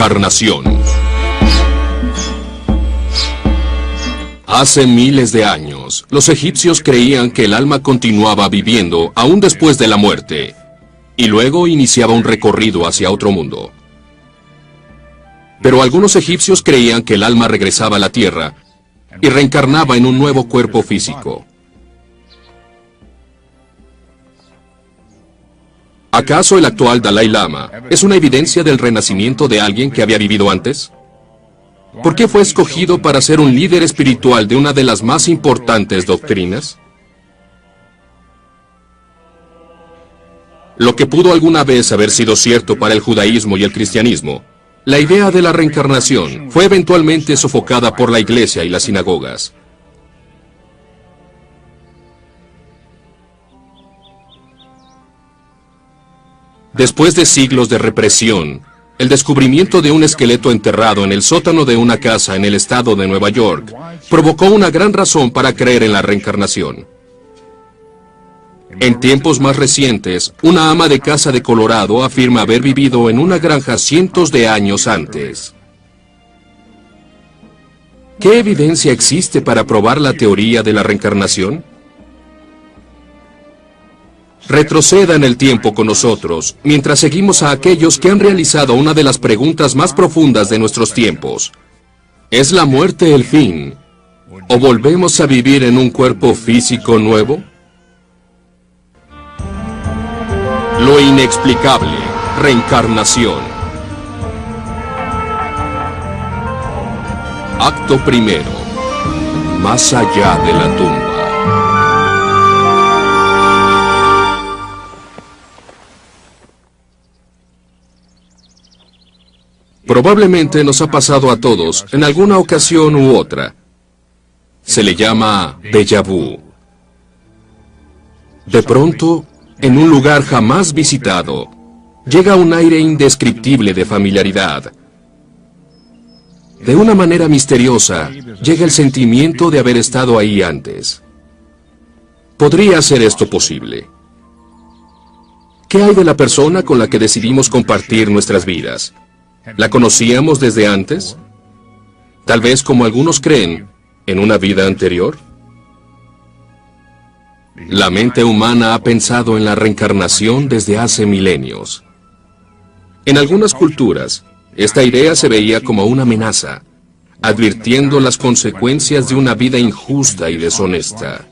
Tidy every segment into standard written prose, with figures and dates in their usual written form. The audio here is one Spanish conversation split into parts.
reencarnación. Hace miles de años, los egipcios creían que el alma continuaba viviendo aún después de la muerte, y luego iniciaba un recorrido hacia otro mundo. Pero algunos egipcios creían que el alma regresaba a la tierra y reencarnaba en un nuevo cuerpo físico. ¿Acaso el actual Dalai Lama es una evidencia del renacimiento de alguien que había vivido antes? ¿Por qué fue escogido para ser un líder espiritual de una de las más importantes doctrinas? Lo que pudo alguna vez haber sido cierto para el judaísmo y el cristianismo, la idea de la reencarnación fue eventualmente sofocada por la iglesia y las sinagogas. Después de siglos de represión, el descubrimiento de un esqueleto enterrado en el sótano de una casa en el estado de Nueva York provocó una gran razón para creer en la reencarnación. En tiempos más recientes, una ama de casa de Colorado afirma haber vivido en una granja cientos de años antes. ¿Qué evidencia existe para probar la teoría de la reencarnación? Retroceda en el tiempo con nosotros, mientras seguimos a aquellos que han realizado una de las preguntas más profundas de nuestros tiempos. ¿Es la muerte el fin? ¿O volvemos a vivir en un cuerpo físico nuevo? Lo inexplicable, reencarnación. Acto primero. Más allá de la tumba. Probablemente nos ha pasado a todos en alguna ocasión u otra. Se le llama déjà vu. De pronto, en un lugar jamás visitado, llega un aire indescriptible de familiaridad. De una manera misteriosa, llega el sentimiento de haber estado ahí antes. ¿Podría ser esto posible? ¿Qué hay de la persona con la que decidimos compartir nuestras vidas? ¿La conocíamos desde antes? Tal vez, como algunos creen, en una vida anterior. La mente humana ha pensado en la reencarnación desde hace milenios. En algunas culturas, esta idea se veía como una amenaza, advirtiendo las consecuencias de una vida injusta y deshonesta.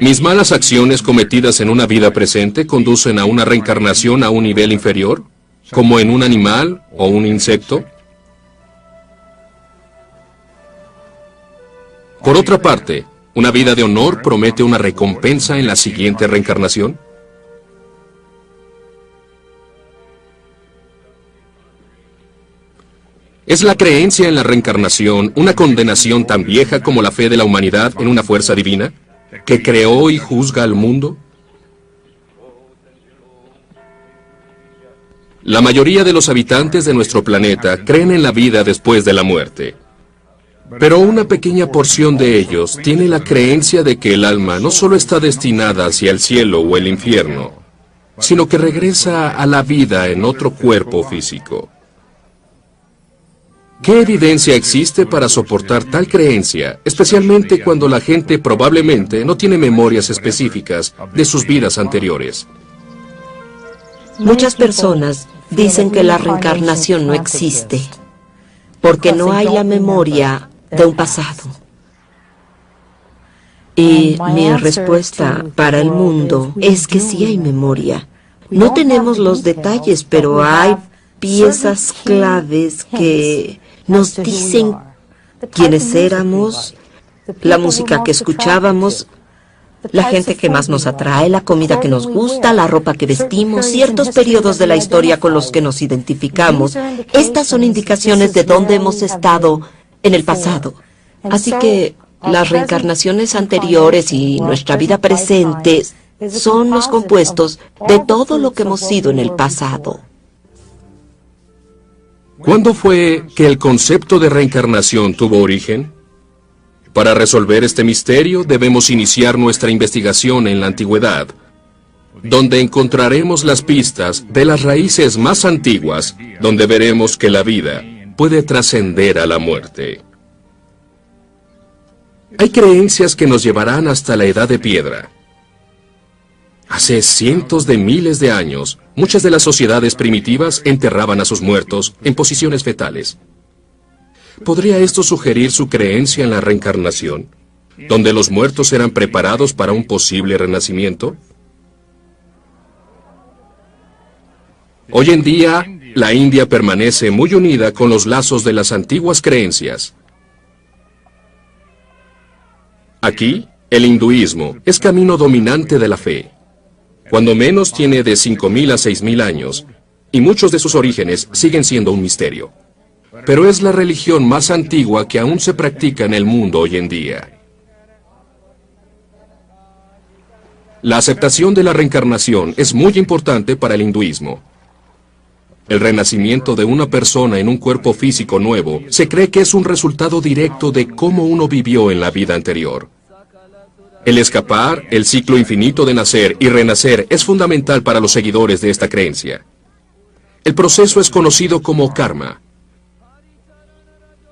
¿Mis malas acciones cometidas en una vida presente conducen a una reencarnación a un nivel inferior, como en un animal o un insecto? Por otra parte, ¿una vida de honor promete una recompensa en la siguiente reencarnación? ¿Es la creencia en la reencarnación una condenación tan vieja como la fe de la humanidad en una fuerza divina, que creó y juzga al mundo? La mayoría de los habitantes de nuestro planeta creen en la vida después de la muerte. Pero una pequeña porción de ellos tiene la creencia de que el alma no solo está destinada hacia el cielo o el infierno, sino que regresa a la vida en otro cuerpo físico. ¿Qué evidencia existe para soportar tal creencia, especialmente cuando la gente probablemente no tiene memorias específicas de sus vidas anteriores? Muchas personas dicen que la reencarnación no existe, porque no hay la memoria de un pasado. Y mi respuesta para el mundo es que sí hay memoria. No tenemos los detalles, pero hay piezas claves que nos dicen quiénes éramos, la música que escuchábamos, la gente que más nos atrae, la comida que nos gusta, la ropa que vestimos, ciertos periodos de la historia con los que nos identificamos. Estas son indicaciones de dónde hemos estado en el pasado. Así que las reencarnaciones anteriores y nuestra vida presente son los compuestos de todo lo que hemos sido en el pasado. ¿Cuándo fue que el concepto de reencarnación tuvo origen? Para resolver este misterio debemos iniciar nuestra investigación en la antigüedad, donde encontraremos las pistas de las raíces más antiguas, donde veremos que la vida puede trascender a la muerte. Hay creencias que nos llevarán hasta la edad de piedra. Hace cientos de miles de años, muchas de las sociedades primitivas enterraban a sus muertos en posiciones fetales. ¿Podría esto sugerir su creencia en la reencarnación, donde los muertos eran preparados para un posible renacimiento? Hoy en día, la India permanece muy unida con los lazos de las antiguas creencias. Aquí, el hinduismo es camino dominante de la fe. Cuando menos tiene de 5.000 a 6.000 años, y muchos de sus orígenes siguen siendo un misterio. Pero es la religión más antigua que aún se practica en el mundo hoy en día. La aceptación de la reencarnación es muy importante para el hinduismo. El renacimiento de una persona en un cuerpo físico nuevo se cree que es un resultado directo de cómo uno vivió en la vida anterior. El escapar, el ciclo infinito de nacer y renacer es fundamental para los seguidores de esta creencia. El proceso es conocido como karma.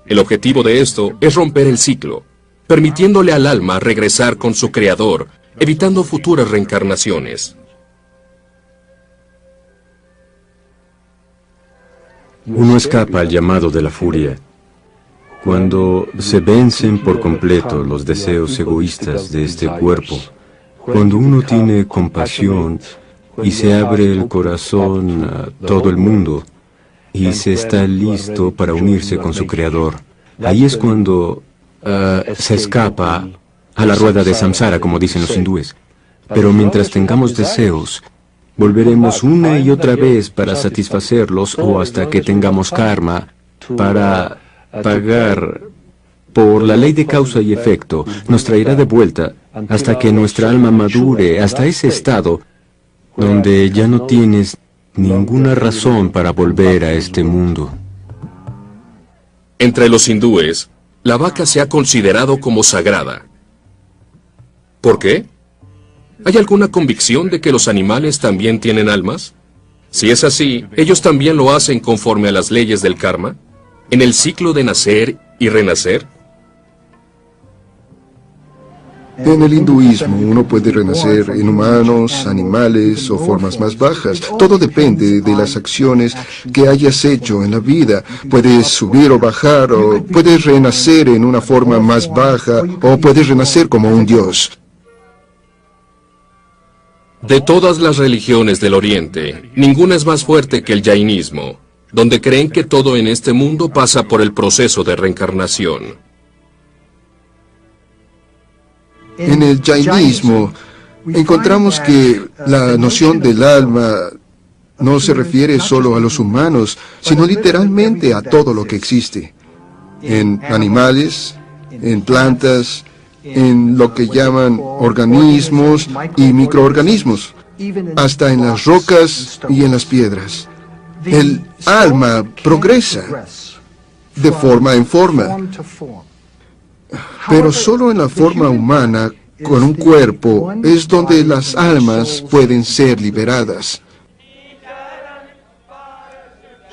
El objetivo de esto es romper el ciclo, permitiéndole al alma regresar con su creador, evitando futuras reencarnaciones. Uno escapa al llamado de la furia. Cuando se vencen por completo los deseos egoístas de este cuerpo, cuando uno tiene compasión y se abre el corazón a todo el mundo y se está listo para unirse con su Creador, ahí es cuando se escapa a la rueda de samsara, como dicen los hindúes. Pero mientras tengamos deseos, volveremos una y otra vez para satisfacerlos o hasta que tengamos karma para pagar por la ley de causa y efecto. Nos traerá de vuelta hasta que nuestra alma madure hasta ese estado donde ya no tienes ninguna razón para volver a este mundo. Entre los hindúes, la vaca se ha considerado como sagrada. ¿Por qué? ¿Hay alguna convicción de que los animales también tienen almas? Si es así, ¿ellos también lo hacen conforme a las leyes del karma, en el ciclo de nacer y renacer? En el hinduismo uno puede renacer en humanos, animales o formas más bajas. Todo depende de las acciones que hayas hecho en la vida. Puedes subir o bajar, o puedes renacer en una forma más baja, o puedes renacer como un dios. De todas las religiones del Oriente, ninguna es más fuerte que el jainismo, donde creen que todo en este mundo pasa por el proceso de reencarnación. En el jainismo encontramos que la noción del alma no se refiere solo a los humanos, sino literalmente a todo lo que existe. En animales, en plantas, en lo que llaman organismos y microorganismos, hasta en las rocas y en las piedras. El alma progresa de forma en forma, pero solo en la forma humana, con un cuerpo, es donde las almas pueden ser liberadas.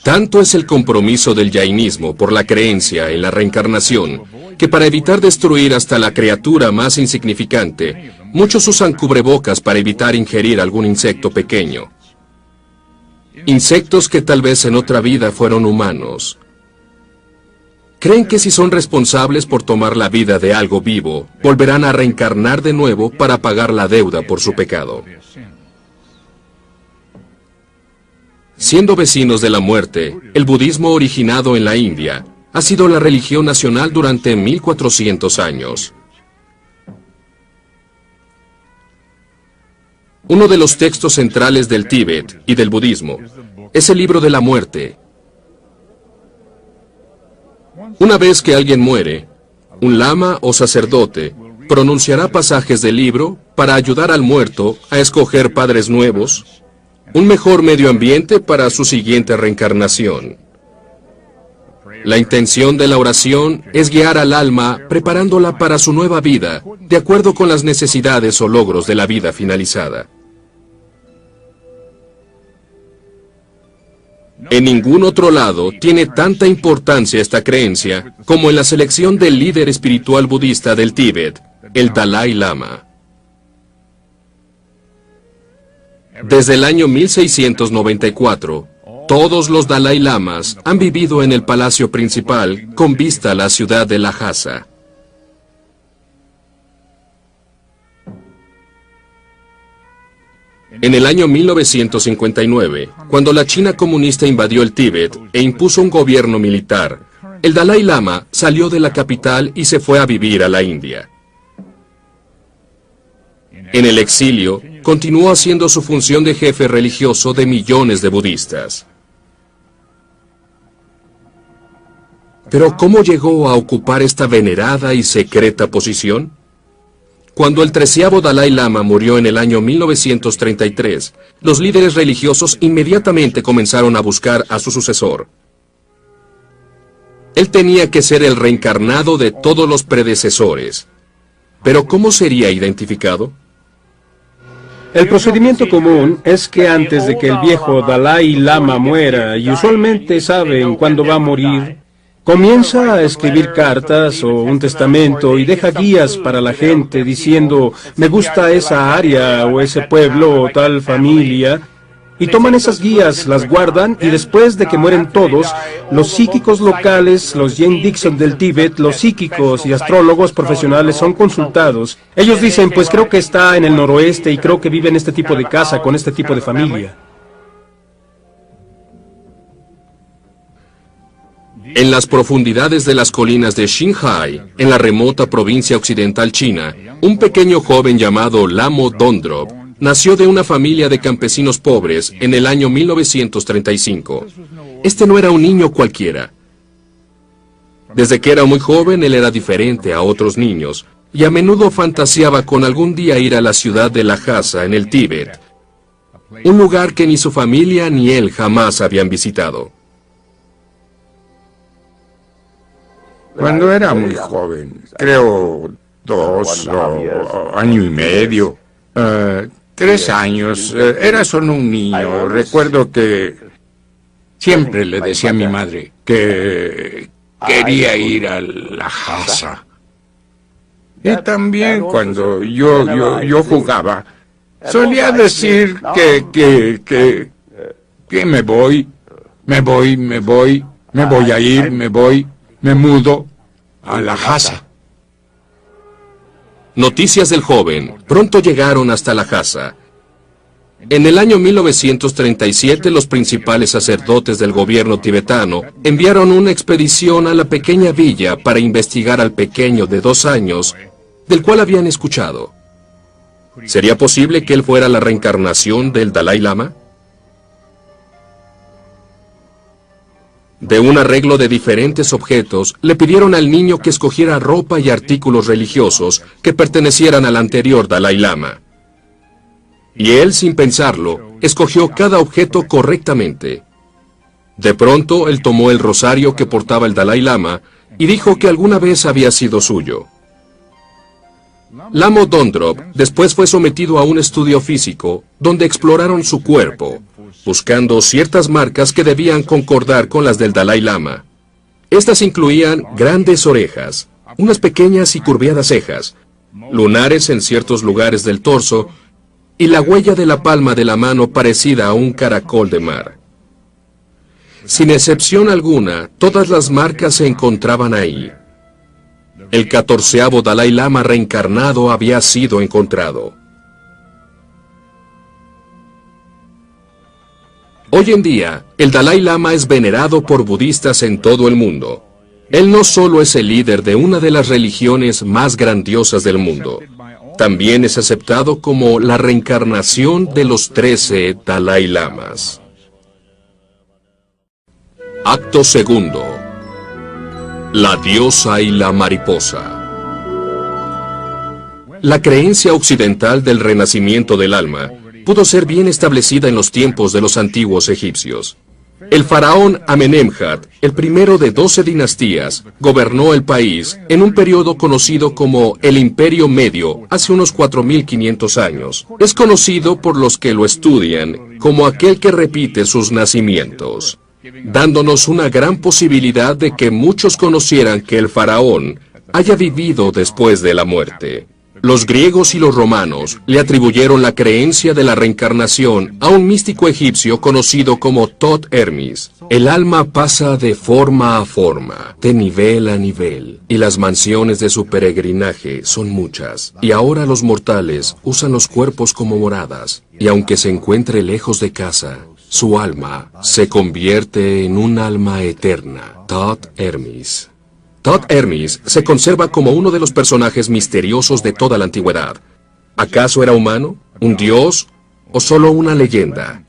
Tanto es el compromiso del jainismo por la creencia en la reencarnación, que para evitar destruir hasta la criatura más insignificante, muchos usan cubrebocas para evitar ingerir algún insecto pequeño. Insectos que tal vez en otra vida fueron humanos. Creen que si son responsables por tomar la vida de algo vivo, volverán a reencarnar de nuevo para pagar la deuda por su pecado. Siendo vecinos de la muerte, el budismo originado en la India ha sido la religión nacional durante 1400 años. Uno de los textos centrales del Tíbet y del budismo es el libro de la muerte. Una vez que alguien muere, un lama o sacerdote pronunciará pasajes del libro para ayudar al muerto a escoger padres nuevos, un mejor medio ambiente para su siguiente reencarnación. La intención de la oración es guiar al alma preparándola para su nueva vida, de acuerdo con las necesidades o logros de la vida finalizada. En ningún otro lado tiene tanta importancia esta creencia como en la selección del líder espiritual budista del Tíbet, el Dalai Lama. Desde el año 1694, todos los Dalai Lamas han vivido en el palacio principal con vista a la ciudad de Lhasa. En el año 1959, cuando la China comunista invadió el Tíbet e impuso un gobierno militar, el Dalai Lama salió de la capital y se fue a vivir a la India. En el exilio, continuó haciendo su función de jefe religioso de millones de budistas. Pero ¿cómo llegó a ocupar esta venerada y secreta posición? Cuando el 13º Dalai Lama murió en el año 1933, los líderes religiosos inmediatamente comenzaron a buscar a su sucesor. Él tenía que ser el reencarnado de todos los predecesores. ¿Pero cómo sería identificado? El procedimiento común es que antes de que el viejo Dalai Lama muera, y usualmente saben cuándo va a morir, comienza a escribir cartas o un testamento y deja guías para la gente diciendo, me gusta esa área o ese pueblo o tal familia, y toman esas guías, las guardan y después de que mueren todos, los psíquicos locales, los Jane Dixon del Tíbet, los psíquicos y astrólogos profesionales son consultados. Ellos dicen, pues creo que está en el noroeste y creo que vive en este tipo de casa con este tipo de familia. En las profundidades de las colinas de Xinhai, en la remota provincia occidental china, un pequeño joven llamado Lamo Dondrop nació de una familia de campesinos pobres en el año 1935. Este no era un niño cualquiera. Desde que era muy joven, él era diferente a otros niños, y a menudo fantaseaba con algún día ir a la ciudad de Lhasa, en el Tíbet, un lugar que ni su familia ni él jamás habían visitado. Cuando era muy joven, creo 2 o año y medio, 3 años, era solo un niño. Recuerdo que siempre le decía a mi madre que quería ir a Lhasa. Y también cuando yo jugaba, solía decir que me voy a ir, me mudo a Lhasa. Noticias del joven pronto llegaron hasta Lhasa. En el año 1937, los principales sacerdotes del gobierno tibetano enviaron una expedición a la pequeña villa para investigar al pequeño de 2 años, del cual habían escuchado. ¿Sería posible que él fuera la reencarnación del Dalai Lama? De un arreglo de diferentes objetos, le pidieron al niño que escogiera ropa y artículos religiosos que pertenecieran al anterior Dalai Lama. Y él, sin pensarlo, escogió cada objeto correctamente. De pronto, él tomó el rosario que portaba el Dalai Lama y dijo que alguna vez había sido suyo. Lamo Dondrop después fue sometido a un estudio físico donde exploraron su cuerpo, buscando ciertas marcas que debían concordar con las del Dalai Lama. Estas incluían grandes orejas, unas pequeñas y curviadas cejas, lunares en ciertos lugares del torso y la huella de la palma de la mano parecida a un caracol de mar. Sin excepción alguna, todas las marcas se encontraban ahí. El 14º Dalai Lama reencarnado había sido encontrado. Hoy en día, el Dalai Lama es venerado por budistas en todo el mundo. Él no solo es el líder de una de las religiones más grandiosas del mundo, también es aceptado como la reencarnación de los 13 Dalai Lamas. Acto segundo. La diosa y la mariposa. La creencia occidental del renacimiento del alma pudo ser bien establecida en los tiempos de los antiguos egipcios. El faraón Amenemhat, el primero de 12 dinastías, gobernó el país en un periodo conocido como el Imperio Medio hace unos 4500 años. Es conocido por los que lo estudian como aquel que repite sus nacimientos. dándonos una gran posibilidad de que muchos conocieran que el faraón haya vivido después de la muerte. Los griegos y los romanos le atribuyeron la creencia de la reencarnación a un místico egipcio conocido como Thoth Hermes. El alma pasa de forma a forma, de nivel a nivel, y las mansiones de su peregrinaje son muchas. Y ahora los mortales usan los cuerpos como moradas, y aunque se encuentre lejos de casa, su alma se convierte en un alma eterna. Thoth Hermes. Thoth Hermes se conserva como uno de los personajes misteriosos de toda la antigüedad. ¿Acaso era humano, un dios o solo una leyenda?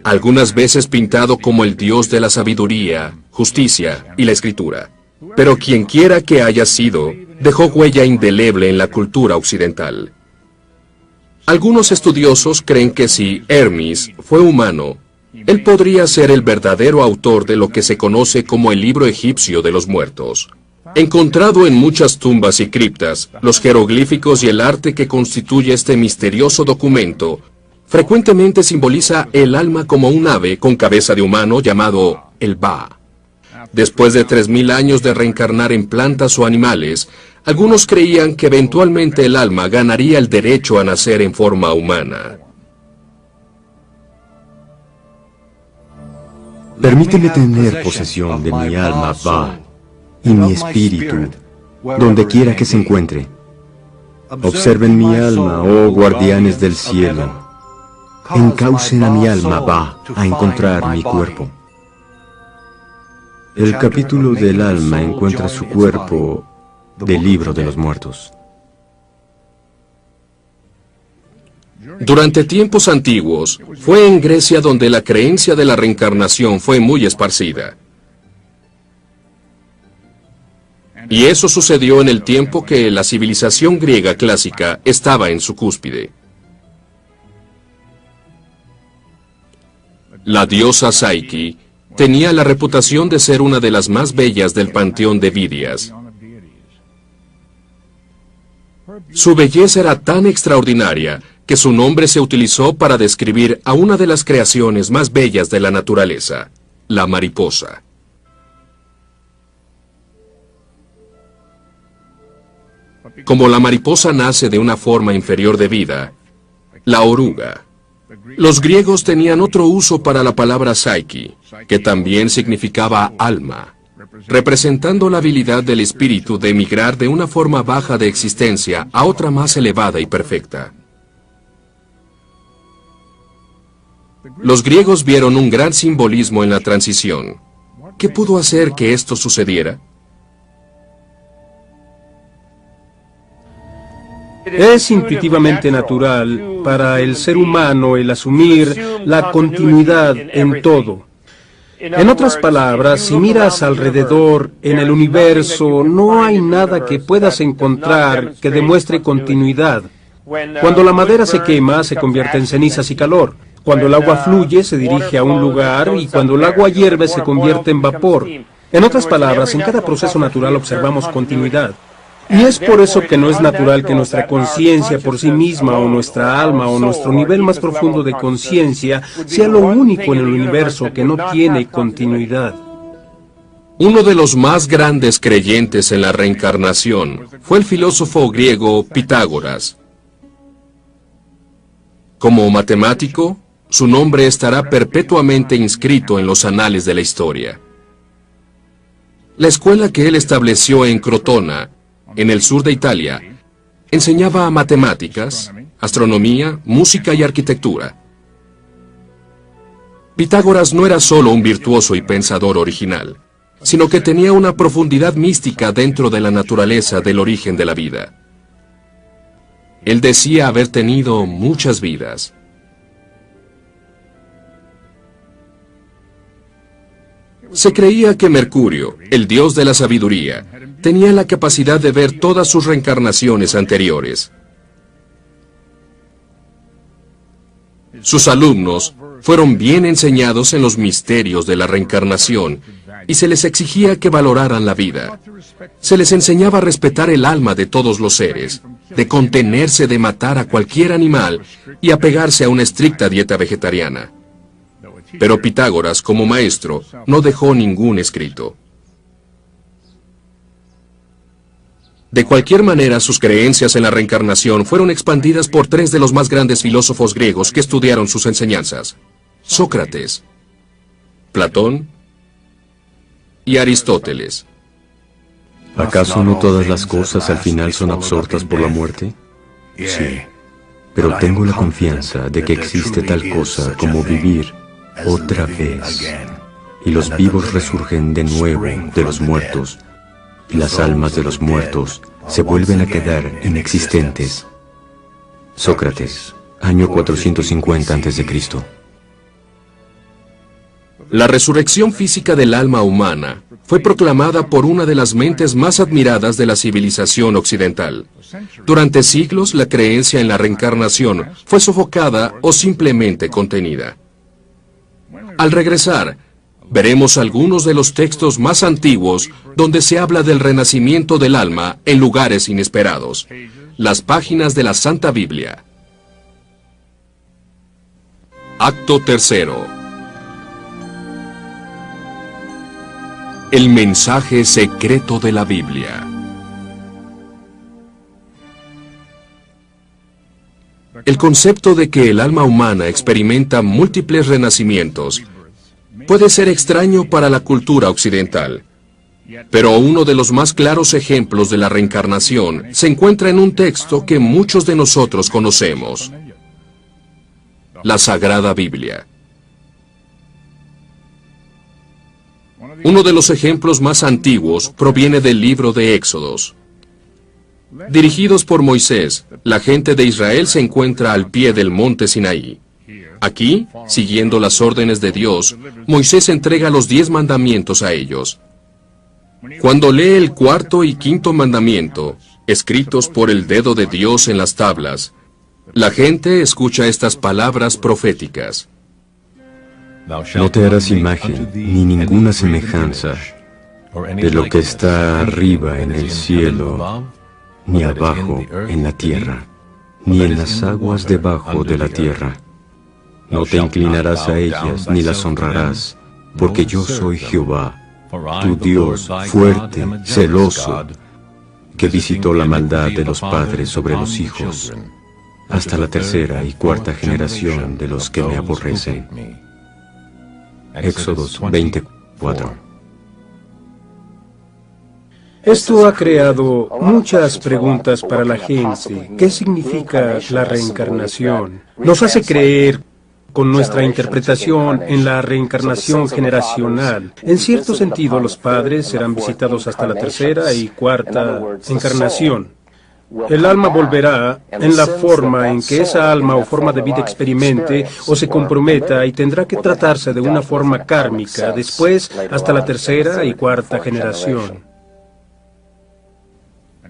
Algunas veces pintado como el dios de la sabiduría, justicia y la escritura. Pero quienquiera que haya sido, dejó huella indeleble en la cultura occidental. Algunos estudiosos creen que si Hermes fue humano, él podría ser el verdadero autor de lo que se conoce como el libro egipcio de los muertos. Encontrado en muchas tumbas y criptas, los jeroglíficos y el arte que constituye este misterioso documento frecuentemente simboliza el alma como un ave con cabeza de humano llamado el Ba. Después de 3000 años de reencarnar en plantas o animales, algunos creían que eventualmente el alma ganaría el derecho a nacer en forma humana. Permíteme tener posesión de mi alma, Ba, y mi espíritu, donde quiera que se encuentre. Observen mi alma, oh guardianes del cielo. Encaucen a mi alma, Ba, a encontrar mi cuerpo. El capítulo del alma encuentra su cuerpo del libro de los muertos. Durante tiempos antiguos, fue en Grecia donde la creencia de la reencarnación fue muy esparcida. Y eso sucedió en el tiempo que la civilización griega clásica estaba en su cúspide. La diosa Psyche tenía la reputación de ser una de las más bellas del panteón de Vidias. Su belleza era tan extraordinaria que su nombre se utilizó para describir a una de las creaciones más bellas de la naturaleza, la mariposa. Como la mariposa nace de una forma inferior de vida, la oruga. Los griegos tenían otro uso para la palabra psyche, que también significaba alma, representando la habilidad del espíritu de emigrar de una forma baja de existencia a otra más elevada y perfecta. Los griegos vieron un gran simbolismo en la transición. ¿Qué pudo hacer que esto sucediera? Es intuitivamente natural para el ser humano el asumir la continuidad en todo. En otras palabras, si miras alrededor en el universo, no hay nada que puedas encontrar que demuestre continuidad. Cuando la madera se quema, se convierte en cenizas y calor. Cuando el agua fluye, se dirige a un lugar, y cuando el agua hierve, se convierte en vapor. En otras palabras, en cada proceso natural observamos continuidad. Y es por eso que no es natural que nuestra conciencia por sí misma, o nuestra alma, o nuestro nivel más profundo de conciencia, sea lo único en el universo que no tiene continuidad. Uno de los más grandes creyentes en la reencarnación fue el filósofo griego Pitágoras. Como matemático, su nombre estará perpetuamente inscrito en los anales de la historia. La escuela que él estableció en Crotona, en el sur de Italia, enseñaba matemáticas, astronomía, música y arquitectura. Pitágoras no era solo un virtuoso y pensador original, sino que tenía una profundidad mística dentro de la naturaleza del origen de la vida. Él decía haber tenido muchas vidas. Se creía que Mercurio, el dios de la sabiduría, tenía la capacidad de ver todas sus reencarnaciones anteriores. Sus alumnos fueron bien enseñados en los misterios de la reencarnación y se les exigía que valoraran la vida. Se les enseñaba a respetar el alma de todos los seres, de contenerse de matar a cualquier animal y apegarse a una estricta dieta vegetariana. pero Pitágoras, como maestro, no dejó ningún escrito. De cualquier manera, sus creencias en la reencarnación fueron expandidas por tres de los más grandes filósofos griegos que estudiaron sus enseñanzas: Sócrates, Platón y Aristóteles. ¿Acaso no todas las cosas al final son absortas por la muerte? Sí, pero tengo la confianza de que existe tal cosa como vivir otra vez, y los vivos resurgen de nuevo de los muertos, y las almas de los muertos se vuelven a quedar inexistentes. Sócrates, año 450 a.C. La resurrección física del alma humana fue proclamada por una de las mentes más admiradas de la civilización occidental. Durante siglos, la creencia en la reencarnación fue sofocada o simplemente contenida. Al regresar, veremos algunos de los textos más antiguos donde se habla del renacimiento del alma en lugares inesperados. Las páginas de la Santa Biblia. Acto tercero. El mensaje secreto de la Biblia. El concepto de que el alma humana experimenta múltiples renacimientos puede ser extraño para la cultura occidental, pero uno de los más claros ejemplos de la reencarnación se encuentra en un texto que muchos de nosotros conocemos: la Sagrada Biblia. Uno de los ejemplos más antiguos proviene del libro de Éxodos. Dirigidos por Moisés, la gente de Israel se encuentra al pie del monte Sinaí. Aquí, siguiendo las órdenes de Dios, Moisés entrega los 10 mandamientos a ellos. Cuando lee el cuarto y quinto mandamiento, escritos por el dedo de Dios en las tablas, la gente escucha estas palabras proféticas: No te harás imagen ni ninguna semejanza de lo que está arriba en el cielo, ni abajo en la tierra, ni en las aguas debajo de la tierra. No te inclinarás a ellas ni las honrarás, porque yo soy Jehová, tu Dios fuerte, celoso, que visitó la maldad de los padres sobre los hijos, hasta la tercera y cuarta generación de los que me aborrecen. Éxodos 24. Esto ha creado muchas preguntas para la gente. ¿Qué significa la reencarnación? Nos hace creer, con nuestra interpretación, en la reencarnación generacional. En cierto sentido, los padres serán visitados hasta la tercera y cuarta encarnación. El alma volverá en la forma en que esa alma o forma de vida experimente o se comprometa, y tendrá que tratarse de una forma kármica después hasta la tercera y cuarta generación.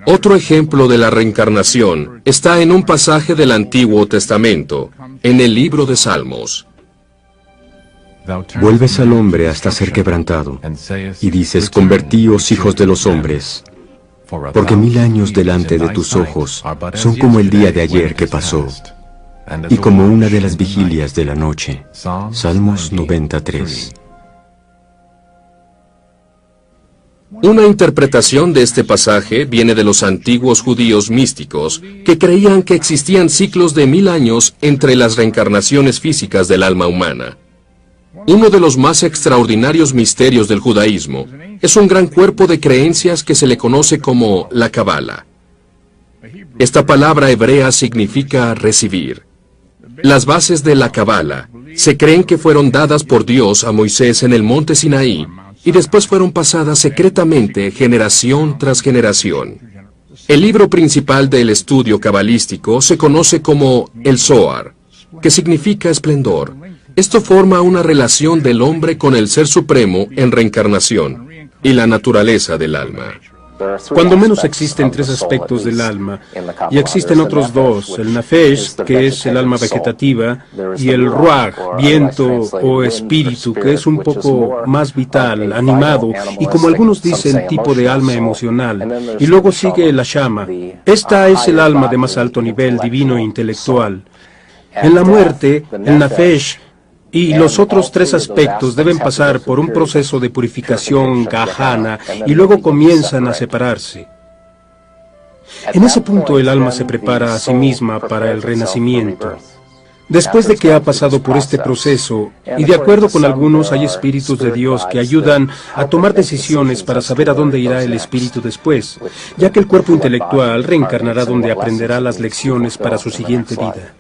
Otro ejemplo de la reencarnación está en un pasaje del Antiguo Testamento, en el libro de Salmos. Vuelves al hombre hasta ser quebrantado, y dices: convertíos, hijos de los hombres, porque 1000 años delante de tus ojos son como el día de ayer que pasó, y como una de las vigilias de la noche. Salmos 93. Una interpretación de este pasaje viene de los antiguos judíos místicos, que creían que existían ciclos de 1000 años entre las reencarnaciones físicas del alma humana. Uno de los más extraordinarios misterios del judaísmo es un gran cuerpo de creencias que se le conoce como la Kabbalah. Esta palabra hebrea significa recibir. Las bases de la Kabbalah se creen que fueron dadas por Dios a Moisés en el monte Sinaí y después fueron pasadas secretamente generación tras generación. El libro principal del estudio cabalístico se conoce como el Zohar, que significa esplendor. Esto forma una relación del hombre con el Ser Supremo en reencarnación y la naturaleza del alma. Cuando menos existen 3 aspectos del alma, y existen otros 2, el nefesh, que es el alma vegetativa, y el ruach, viento o espíritu, que es un poco más vital, animado, y como algunos dicen, tipo de alma emocional. Y luego sigue la shama. Esta es el alma de más alto nivel divino e intelectual. En la muerte, el nefesh Y los otros tres aspectos deben pasar por un proceso de purificación gahana y luego comienzan a separarse. En ese punto el alma se prepara a sí misma para el renacimiento. Después de que ha pasado por este proceso, y de acuerdo con algunos hay espíritus de Dios que ayudan a tomar decisiones para saber a dónde irá el espíritu después, ya que el cuerpo intelectual reencarnará donde aprenderá las lecciones para su siguiente vida.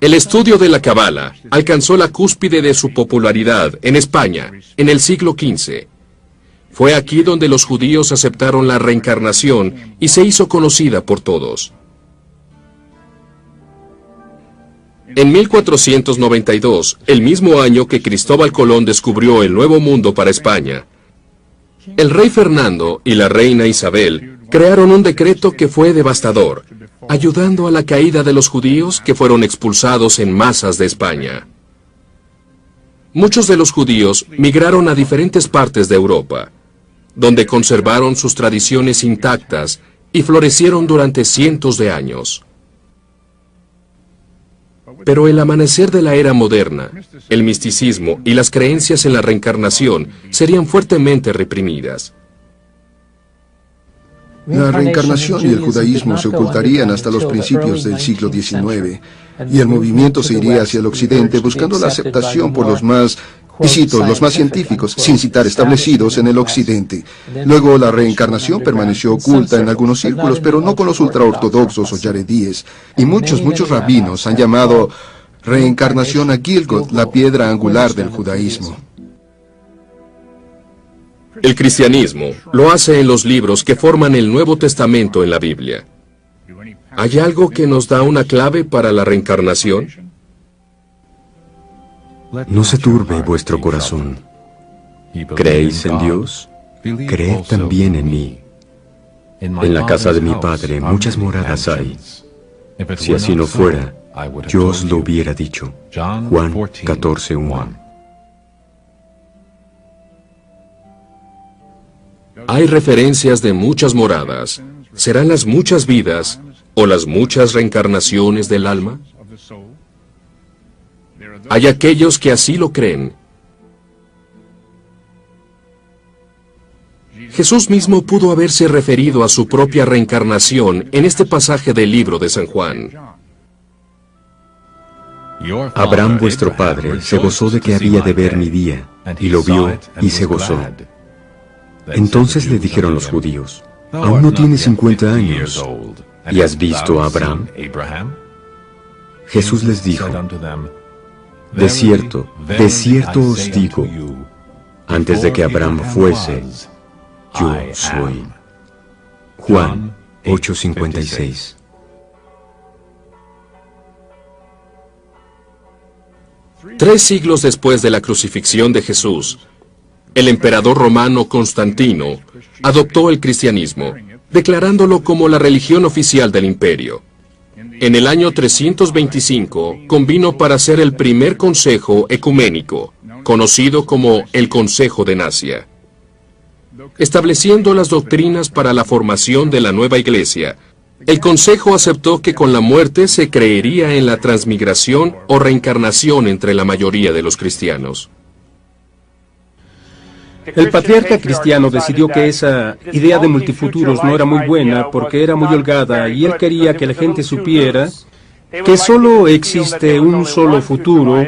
El estudio de la Cábala alcanzó la cúspide de su popularidad en España en el siglo XV. Fue aquí donde los judíos aceptaron la reencarnación y se hizo conocida por todos. En 1492, el mismo año que Cristóbal Colón descubrió el Nuevo Mundo para España, el rey Fernando y la reina Isabel crearon un decreto que fue devastador, ayudando a la caída de los judíos que fueron expulsados en masas de España. Muchos de los judíos migraron a diferentes partes de Europa, donde conservaron sus tradiciones intactas y florecieron durante cientos de años. Pero el amanecer de la era moderna, el misticismo y las creencias en la reencarnación serían fuertemente reprimidas. La reencarnación y el judaísmo se ocultarían hasta los principios del siglo XIX, y el movimiento se iría hacia el occidente buscando la aceptación por los más, y cito, los más científicos, sin citar establecidos en el occidente. Luego la reencarnación permaneció oculta en algunos círculos, pero no con los ultraortodoxos o yaredíes, y muchos rabinos han llamado reencarnación a Gilgot, la piedra angular del judaísmo. El cristianismo lo hace en los libros que forman el Nuevo Testamento en la Biblia. ¿Hay algo que nos da una clave para la reencarnación? No se turbe vuestro corazón. ¿Creéis en Dios? Creed también en mí. En la casa de mi Padre muchas moradas hay. Si así no fuera, yo os lo hubiera dicho. Juan 14:1. Hay referencias de muchas moradas. ¿Serán las muchas vidas o las muchas reencarnaciones del alma? Hay aquellos que así lo creen. Jesús mismo pudo haberse referido a su propia reencarnación en este pasaje del libro de San Juan. Abraham vuestro padre se gozó de que había de ver mi día, y lo vio y se gozó. Entonces le dijeron los judíos, aún no tienes 50 años, ¿y has visto a Abraham? Jesús les dijo, de cierto os digo, antes de que Abraham fuese, yo soy. Juan 8:56. Tres siglos después de la crucifixión de Jesús, el emperador romano Constantino adoptó el cristianismo, declarándolo como la religión oficial del imperio. En el año 325 convino para ser el primer consejo ecuménico, conocido como el Consejo de Nacia, estableciendo las doctrinas para la formación de la nueva iglesia. El consejo aceptó que con la muerte se creería en la transmigración o reencarnación entre la mayoría de los cristianos. El patriarca cristiano decidió que esa idea de multifuturos no era muy buena porque era muy holgada y él quería que la gente supiera que solo existe un solo futuro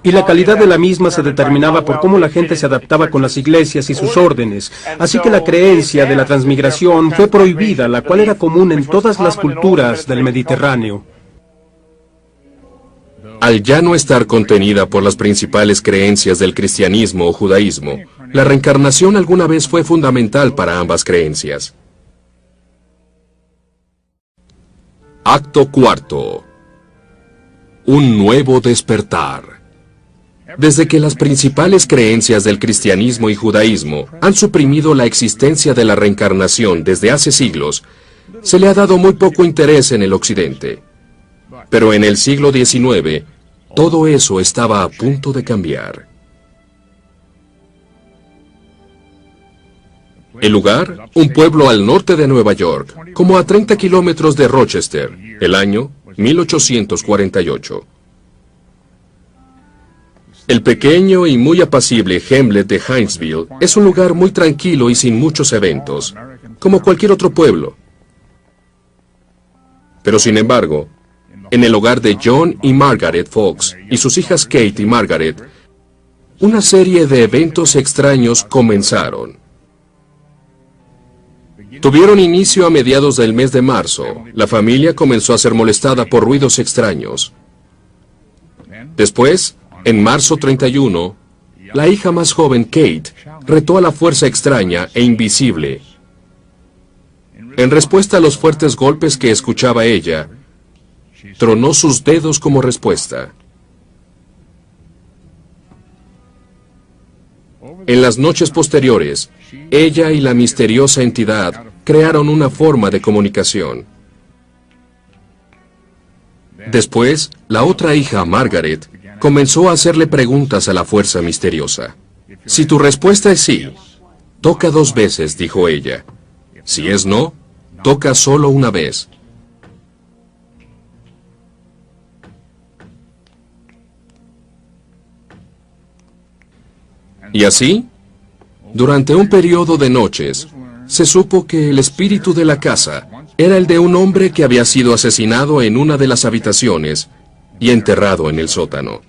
y la calidad de la misma se determinaba por cómo la gente se adaptaba con las iglesias y sus órdenes. Así que la creencia de la transmigración fue prohibida, la cual era común en todas las culturas del Mediterráneo. Al ya no estar contenida por las principales creencias del cristianismo o judaísmo, la reencarnación alguna vez fue fundamental para ambas creencias. Acto cuarto. Un nuevo despertar. Desde que las principales creencias del cristianismo y judaísmo han suprimido la existencia de la reencarnación desde hace siglos, se le ha dado muy poco interés en el occidente. Pero en el siglo XIX, todo eso estaba a punto de cambiar. El lugar, un pueblo al norte de Nueva York, como a 30 kilómetros de Rochester. El año, 1848. El pequeño y muy apacible Hamlet de Hinesville es un lugar muy tranquilo y sin muchos eventos, como cualquier otro pueblo. Pero sin embargo, en el hogar de John y Margaret Fox y sus hijas Kate y Margaret, una serie de eventos extraños comenzaron. Tuvieron inicio a mediados del mes de marzo. La familia comenzó a ser molestada por ruidos extraños. Después, en marzo 31, la hija más joven, Kate, retó a la fuerza extraña e invisible. En respuesta a los fuertes golpes que escuchaba ella, tronó sus dedos como respuesta. En las noches posteriores, ella y la misteriosa entidad crearon una forma de comunicación. Después, la otra hija, Margaret, comenzó a hacerle preguntas a la fuerza misteriosa. Si tu respuesta es sí, toca 2 veces, dijo ella. Si es no, toca solo una vez. Y así, durante un periodo de noches, se supo que el espíritu de la casa era el de un hombre que había sido asesinado en una de las habitaciones y enterrado en el sótano.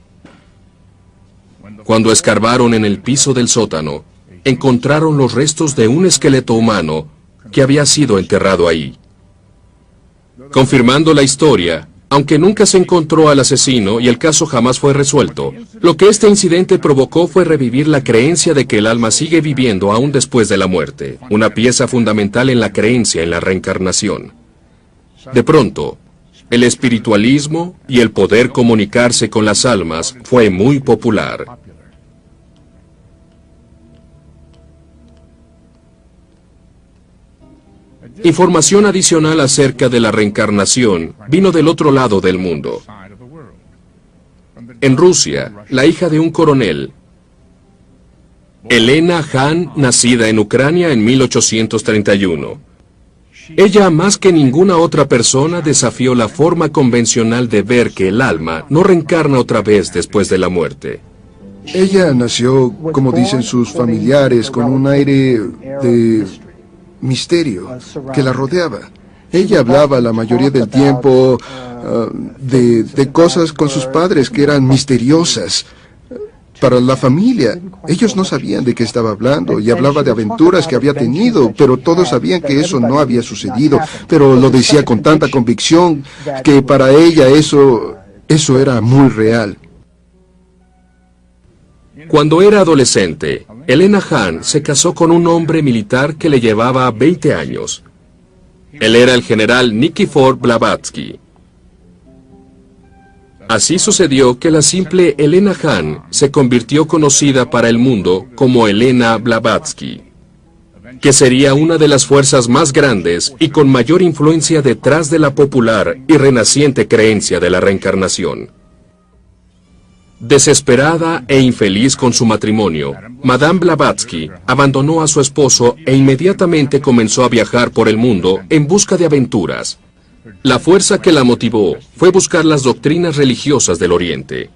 Cuando escarbaron en el piso del sótano, encontraron los restos de un esqueleto humano que había sido enterrado ahí. Confirmando la historia, aunque nunca se encontró al asesino y el caso jamás fue resuelto, lo que este incidente provocó fue revivir la creencia de que el alma sigue viviendo aún después de la muerte, una pieza fundamental en la creencia en la reencarnación. De pronto, el espiritualismo y el poder comunicarse con las almas fue muy popular. Información adicional acerca de la reencarnación vino del otro lado del mundo. En Rusia, la hija de un coronel, Elena Hahn, nacida en Ucrania en 1831. Ella, más que ninguna otra persona, desafió la forma convencional de ver que el alma no reencarna otra vez después de la muerte. Ella nació, como dicen sus familiares, con un aire de misterio que la rodeaba. Ella hablaba la mayoría del tiempo de cosas con sus padres que eran misteriosas para la familia. Ellos no sabían de qué estaba hablando y hablaba de aventuras que había tenido, pero todos sabían que eso no había sucedido, pero lo decía con tanta convicción que para ella eso era muy real. Cuando era adolescente, Elena Hahn se casó con un hombre militar que le llevaba 20 años. Él era el general Nikifor Blavatsky. Así sucedió que la simple Elena Hahn se convirtió conocida para el mundo como Elena Blavatsky, que sería una de las fuerzas más grandes y con mayor influencia detrás de la popular y renaciente creencia de la reencarnación. Desesperada e infeliz con su matrimonio, Madame Blavatsky abandonó a su esposo e inmediatamente comenzó a viajar por el mundo en busca de aventuras. La fuerza que la motivó fue buscar las doctrinas religiosas del Oriente.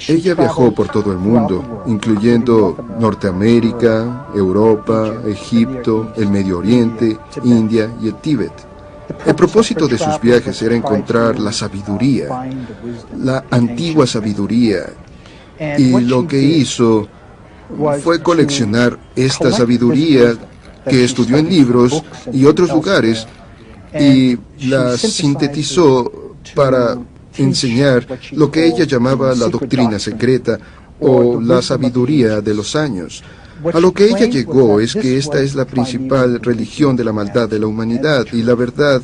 Ella viajó por todo el mundo, incluyendo Norteamérica, Europa, Egipto, el Medio Oriente, India y el Tíbet. El propósito de sus viajes era encontrar la sabiduría, la antigua sabiduría, y lo que hizo fue coleccionar esta sabiduría que estudió en libros y otros lugares y la sintetizó para enseñar lo que ella llamaba la doctrina secreta o la sabiduría de los años. A lo que ella llegó es que esta es la principal religión de la maldad de la humanidad, y la verdad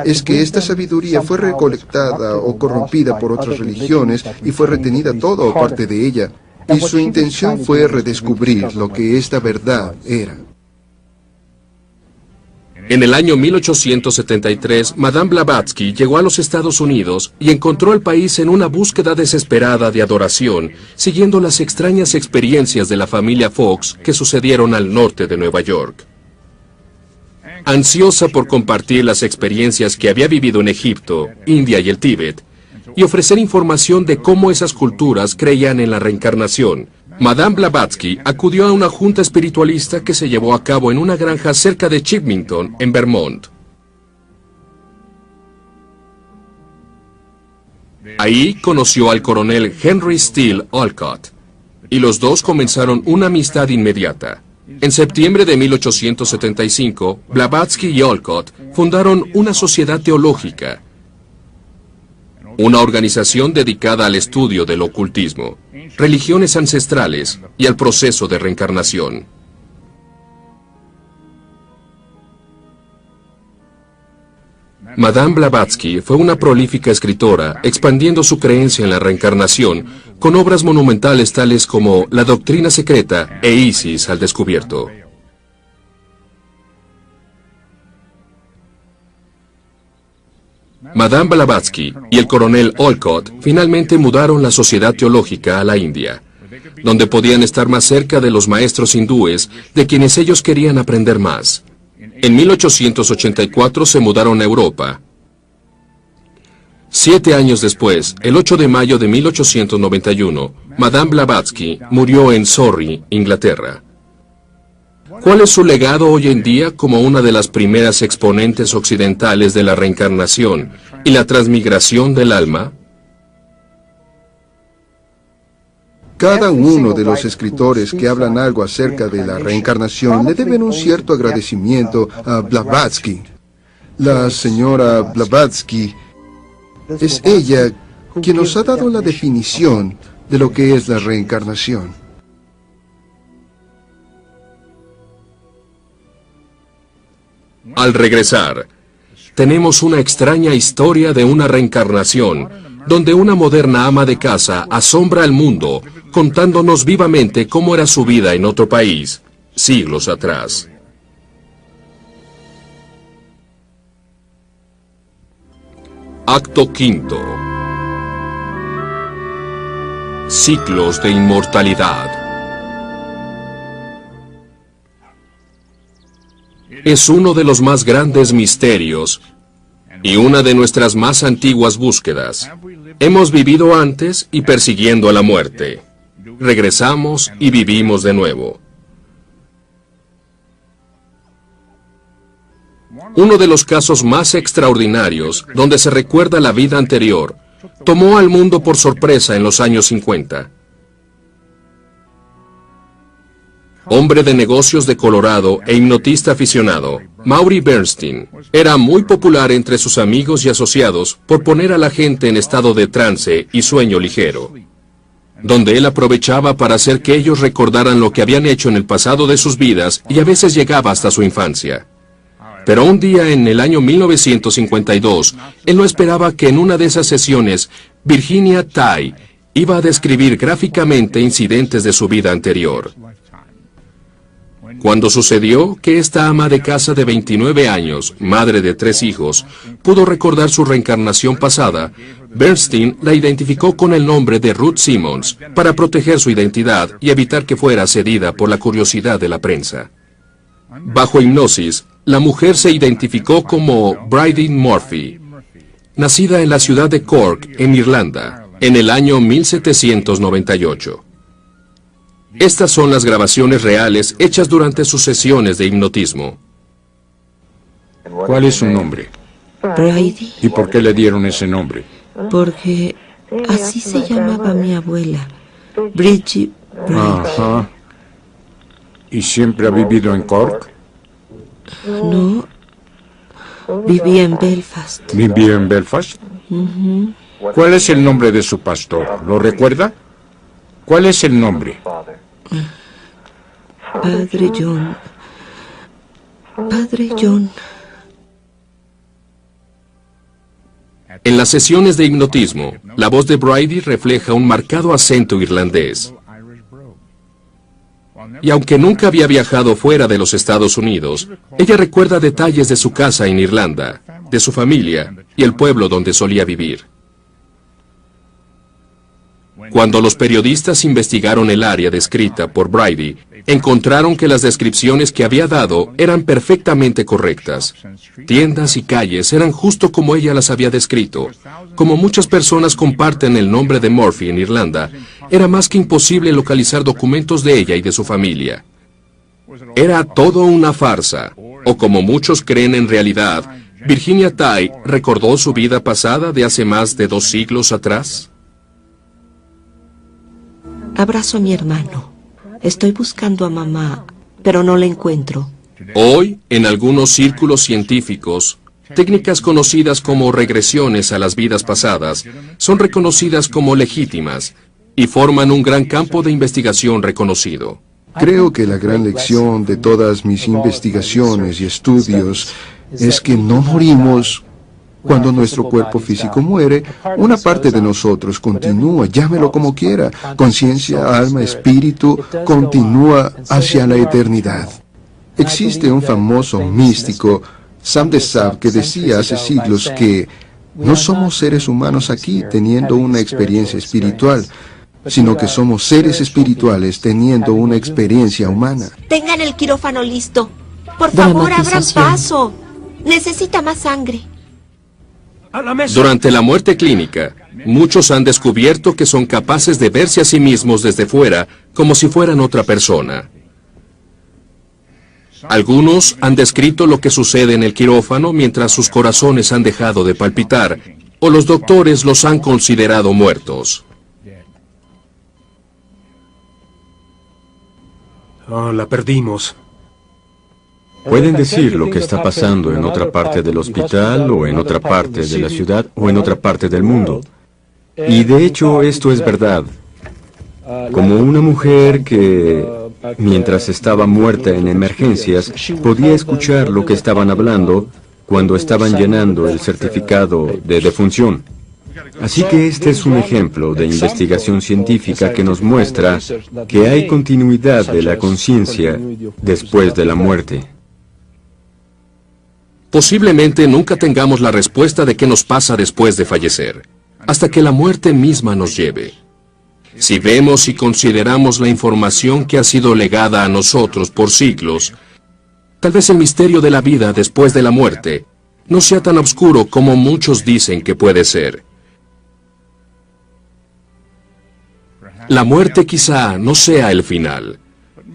es que esta sabiduría fue recolectada o corrompida por otras religiones y fue retenida toda o parte de ella, y su intención fue redescubrir lo que esta verdad era. En el año 1873, Madame Blavatsky llegó a los Estados Unidos y encontró el país en una búsqueda desesperada de adoración, siguiendo las extrañas experiencias de la familia Fox que sucedieron al norte de Nueva York. ansiosa por compartir las experiencias que había vivido en Egipto, India y el Tíbet, y ofrecer información de cómo esas culturas creían en la reencarnación, Madame Blavatsky acudió a una junta espiritualista que se llevó a cabo en una granja cerca de Chipmington, en Vermont. Ahí conoció al coronel Henry Steele Olcott, y los dos comenzaron una amistad inmediata. En septiembre de 1875, Blavatsky y Olcott fundaron una sociedad teológica, una organización dedicada al estudio del ocultismo, religiones ancestrales y al proceso de reencarnación. Madame Blavatsky fue una prolífica escritora, expandiendo su creencia en la reencarnación con obras monumentales tales como La Doctrina Secreta e Isis al Descubierto. Madame Blavatsky y el coronel Olcott finalmente mudaron la sociedad teológica a la India, donde podían estar más cerca de los maestros hindúes de quienes ellos querían aprender más. En 1884 se mudaron a Europa. 7 años después, el 8 de mayo de 1891, Madame Blavatsky murió en Surrey, Inglaterra. ¿Cuál es su legado hoy en día como una de las primeras exponentes occidentales de la reencarnación y la transmigración del alma? Cada uno de los escritores que hablan algo acerca de la reencarnación le deben un cierto agradecimiento a Blavatsky. La señora Blavatsky es ella quien nos ha dado la definición de lo que es la reencarnación. Al regresar, tenemos una extraña historia de una reencarnación, donde una moderna ama de casa asombra al mundo, contándonos vivamente cómo era su vida en otro país, siglos atrás. Acto quinto. Ciclos de inmortalidad. Es uno de los más grandes misterios y una de nuestras más antiguas búsquedas. Hemos vivido antes y persiguiendo a la muerte. Regresamos y vivimos de nuevo. Uno de los casos más extraordinarios, donde se recuerda la vida anterior, tomó al mundo por sorpresa en los años 50. Hombre de negocios de Colorado e hipnotista aficionado, Maury Bernstein era muy popular entre sus amigos y asociados por poner a la gente en estado de trance y sueño ligero, donde él aprovechaba para hacer que ellos recordaran lo que habían hecho en el pasado de sus vidas y a veces llegaba hasta su infancia. Pero un día en el año 1952, él no esperaba que en una de esas sesiones, Virginia Tighe iba a describir gráficamente incidentes de su vida anterior. Cuando sucedió que esta ama de casa de 29 años, madre de 3 hijos, pudo recordar su reencarnación pasada, Bernstein la identificó con el nombre de Ruth Simmons para proteger su identidad y evitar que fuera cedida por la curiosidad de la prensa. Bajo hipnosis, la mujer se identificó como Bridie Murphy, nacida en la ciudad de Cork, en Irlanda, en el año 1798. Estas son las grabaciones reales hechas durante sus sesiones de hipnotismo. ¿Cuál es su nombre? Bridie, ¿Y por qué le dieron ese nombre? porque así se llamaba mi abuela, Bridget Bridie. Ajá. ¿Y siempre ha vivido en Cork? No, vivía en Belfast. ¿Vivió en Belfast? ¿Cuál es el nombre de su pastor? ¿Lo recuerda? ¿Cuál es el nombre? Padre John. Padre John. En las sesiones de hipnotismo, la voz de Bridie refleja un marcado acento irlandés. Y aunque nunca había viajado fuera de los Estados Unidos, ella recuerda detalles de su casa en Irlanda, de su familia y el pueblo donde solía vivir. Cuando los periodistas investigaron el área descrita por Brady, encontraron que las descripciones que había dado eran perfectamente correctas. Tiendas y calles eran justo como ella las había descrito. Como muchas personas comparten el nombre de Murphy en Irlanda, era más que imposible localizar documentos de ella y de su familia. Era todo una farsa, o como muchos creen en realidad, ¿Virginia Tighe recordó su vida pasada de hace más de 2 siglos atrás? Abrazo a mi hermano. Estoy buscando a mamá, pero no la encuentro. Hoy, en algunos círculos científicos, técnicas conocidas como regresiones a las vidas pasadas son reconocidas como legítimas y forman un gran campo de investigación reconocido. Creo que la gran lección de todas mis investigaciones y estudios es que no morimos. Cuando nuestro cuerpo físico muere, una parte de nosotros continúa, llámelo como quiera, conciencia, alma, espíritu, continúa hacia la eternidad. Existe un famoso místico, Sam de Sab, que decía hace siglos que no somos seres humanos aquí teniendo una experiencia espiritual, sino que somos seres espirituales teniendo una experiencia humana. Tengan el quirófano listo. Por favor, abran paso. Necesita más sangre. Durante la muerte clínica, muchos han descubierto que son capaces de verse a sí mismos desde fuera como si fueran otra persona. Algunos han descrito lo que sucede en el quirófano mientras sus corazones han dejado de palpitar, o los doctores los han considerado muertos. Oh, la perdimos. Pueden decir lo que está pasando en otra parte del hospital, o en otra parte de la ciudad, o en otra parte del mundo. Y de hecho esto es verdad. Como una mujer que, mientras estaba muerta en emergencias, podía escuchar lo que estaban hablando cuando estaban llenando el certificado de defunción. Así que este es un ejemplo de investigación científica que nos muestra que hay continuidad de la conciencia después de la muerte. Posiblemente nunca tengamos la respuesta de qué nos pasa después de fallecer, hasta que la muerte misma nos lleve. Si vemos y consideramos la información que ha sido legada a nosotros por siglos, tal vez el misterio de la vida después de la muerte no sea tan oscuro como muchos dicen que puede ser. La muerte quizá no sea el final,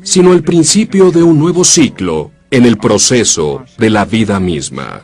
sino el principio de un nuevo ciclo en el proceso de la vida misma.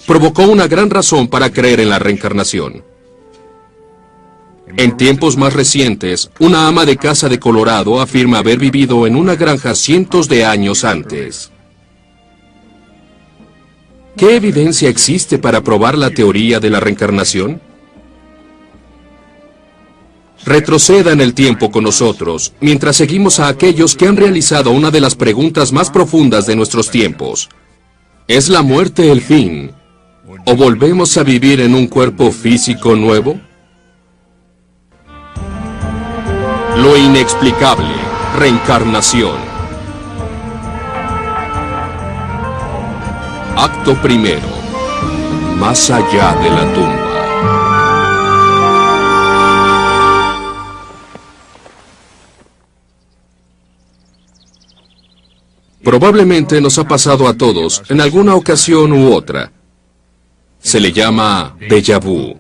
Provocó una gran razón para creer en la reencarnación. En tiempos más recientes, una ama de casa de Colorado afirma haber vivido en una granja cientos de años antes. ¿Qué evidencia existe para probar la teoría de la reencarnación? Retroceda en el tiempo con nosotros, mientras seguimos a aquellos que han realizado una de las preguntas más profundas de nuestros tiempos. ¿Es la muerte el fin? ¿O volvemos a vivir en un cuerpo físico nuevo? Lo inexplicable, reencarnación. Acto primero. Más allá de la tumba. Probablemente nos ha pasado a todos en alguna ocasión u otra. Se le llama déjà vu.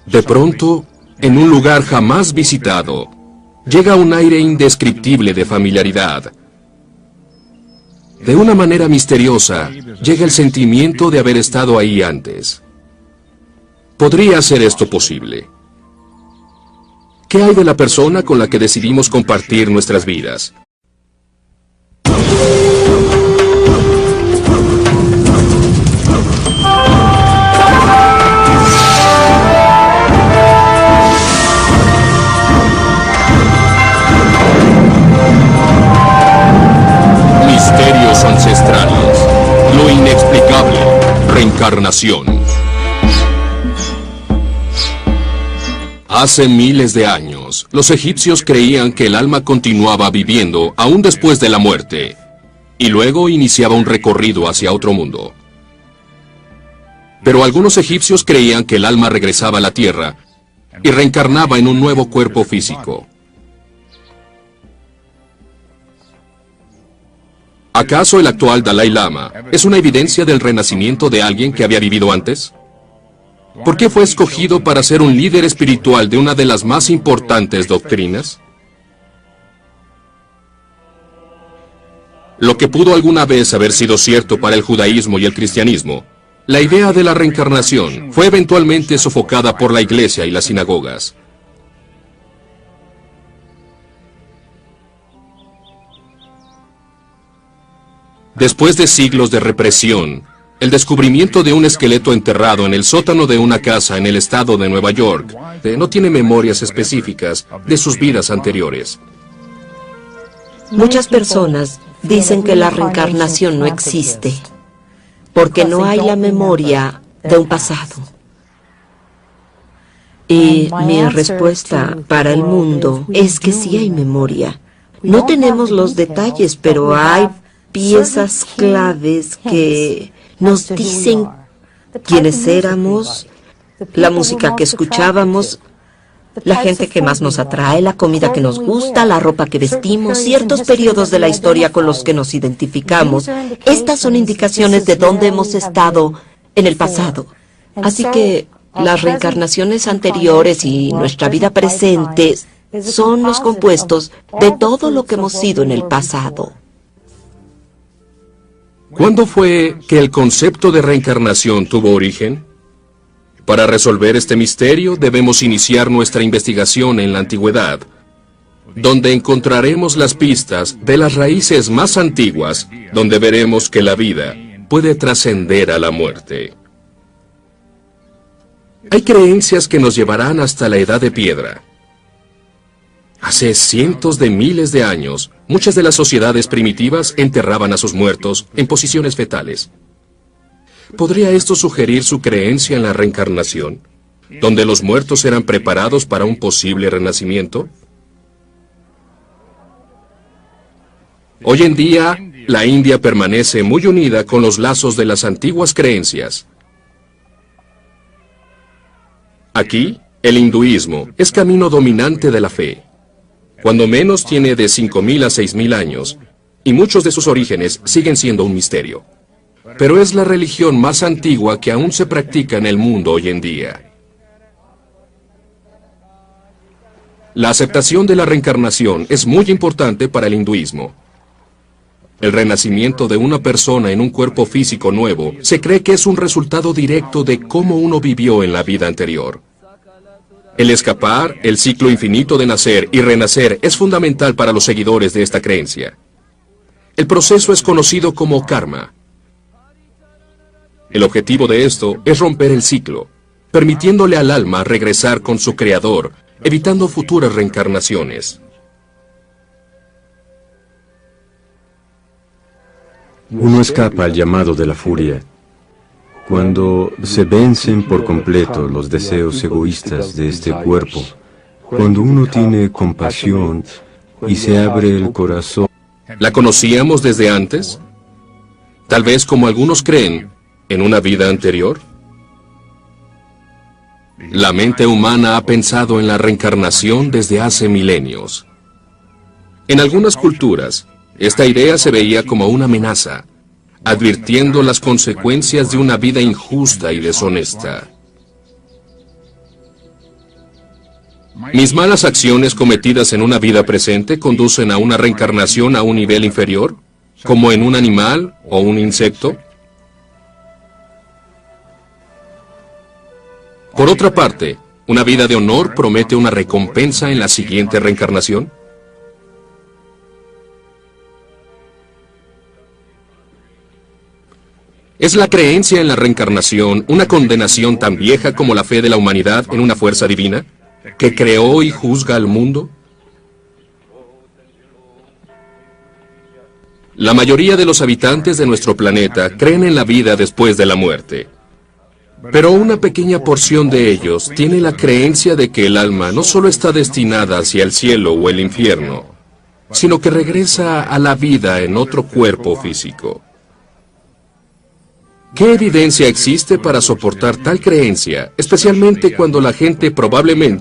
De pronto, en un lugar jamás visitado, llega un aire indescriptible de familiaridad. De una manera misteriosa, llega el sentimiento de haber estado ahí antes. ¿Podría ser esto posible? ¿Qué hay de la persona con la que decidimos compartir nuestras vidas? Misterios ancestrales. Lo inexplicable. Reencarnación. Hace miles de años, los egipcios creían que el alma continuaba viviendo aún después de la muerte, y luego iniciaba un recorrido hacia otro mundo. Pero algunos egipcios creían que el alma regresaba a la tierra y reencarnaba en un nuevo cuerpo físico. ¿Acaso el actual Dalai Lama es una evidencia del renacimiento de alguien que había vivido antes? ¿Por qué fue escogido para ser un líder espiritual de una de las más importantes doctrinas? Lo que pudo alguna vez haber sido cierto para el judaísmo y el cristianismo, la idea de la reencarnación fue eventualmente sofocada por la iglesia y las sinagogas. Después de siglos de represión, el descubrimiento de un esqueleto enterrado en el sótano de una casa en el estado de Nueva York no tiene memorias específicas de sus vidas anteriores. Muchas personas dicen que la reencarnación no existe, porque no hay la memoria de un pasado. Y mi respuesta para el mundo es que sí hay memoria. No tenemos los detalles, pero hay piezas claves que nos dicen quiénes éramos, la música que escuchábamos, la gente que más nos atrae, la comida que nos gusta, la ropa que vestimos, ciertos periodos de la historia con los que nos identificamos. Estas son indicaciones de dónde hemos estado en el pasado. Así que las reencarnaciones anteriores y nuestra vida presente son los compuestos de todo lo que hemos sido en el pasado. ¿Cuándo fue que el concepto de reencarnación tuvo origen? Para resolver este misterio debemos iniciar nuestra investigación en la antigüedad, donde encontraremos las pistas de las raíces más antiguas, donde veremos que la vida puede trascender a la muerte. Hay creencias que nos llevarán hasta la edad de piedra. Hace cientos de miles de años, muchas de las sociedades primitivas enterraban a sus muertos en posiciones fetales. ¿Podría esto sugerir su creencia en la reencarnación, donde los muertos eran preparados para un posible renacimiento? Hoy en día, la India permanece muy unida con los lazos de las antiguas creencias. Aquí, el hinduismo es camino dominante de la fe. Cuando menos tiene de 5.000 a 6.000 años, y muchos de sus orígenes siguen siendo un misterio. Pero es la religión más antigua que aún se practica en el mundo hoy en día. La aceptación de la reencarnación es muy importante para el hinduismo. El renacimiento de una persona en un cuerpo físico nuevo se cree que es un resultado directo de cómo uno vivió en la vida anterior. El escapar, el ciclo infinito de nacer y renacer es fundamental para los seguidores de esta creencia. El proceso es conocido como karma. El objetivo de esto es romper el ciclo, permitiéndole al alma regresar con su creador, evitando futuras reencarnaciones. Uno escapa al llamado de la furia cuando se vencen por completo los deseos egoístas de este cuerpo, Cuando uno tiene compasión y se abre el corazón, ¿La conocíamos desde antes? Tal vez, como algunos creen, en una vida anterior. La mente humana ha pensado en la reencarnación desde hace milenios. En algunas culturas, esta idea se veía como una amenaza, advirtiendo las consecuencias de una vida injusta y deshonesta. ¿Mis malas acciones cometidas en una vida presente conducen a una reencarnación a un nivel inferior, como en un animal o un insecto? Por otra parte, ¿una vida de honor promete una recompensa en la siguiente reencarnación? ¿Es la creencia en la reencarnación una condenación tan vieja como la fe de la humanidad en una fuerza divina, que creó y juzga al mundo? La mayoría de los habitantes de nuestro planeta creen en la vida después de la muerte. Pero una pequeña porción de ellos tiene la creencia de que el alma no solo está destinada hacia el cielo o el infierno, sino que regresa a la vida en otro cuerpo físico. ¿Qué evidencia existe para soportar tal creencia, especialmente cuando la gente probablemente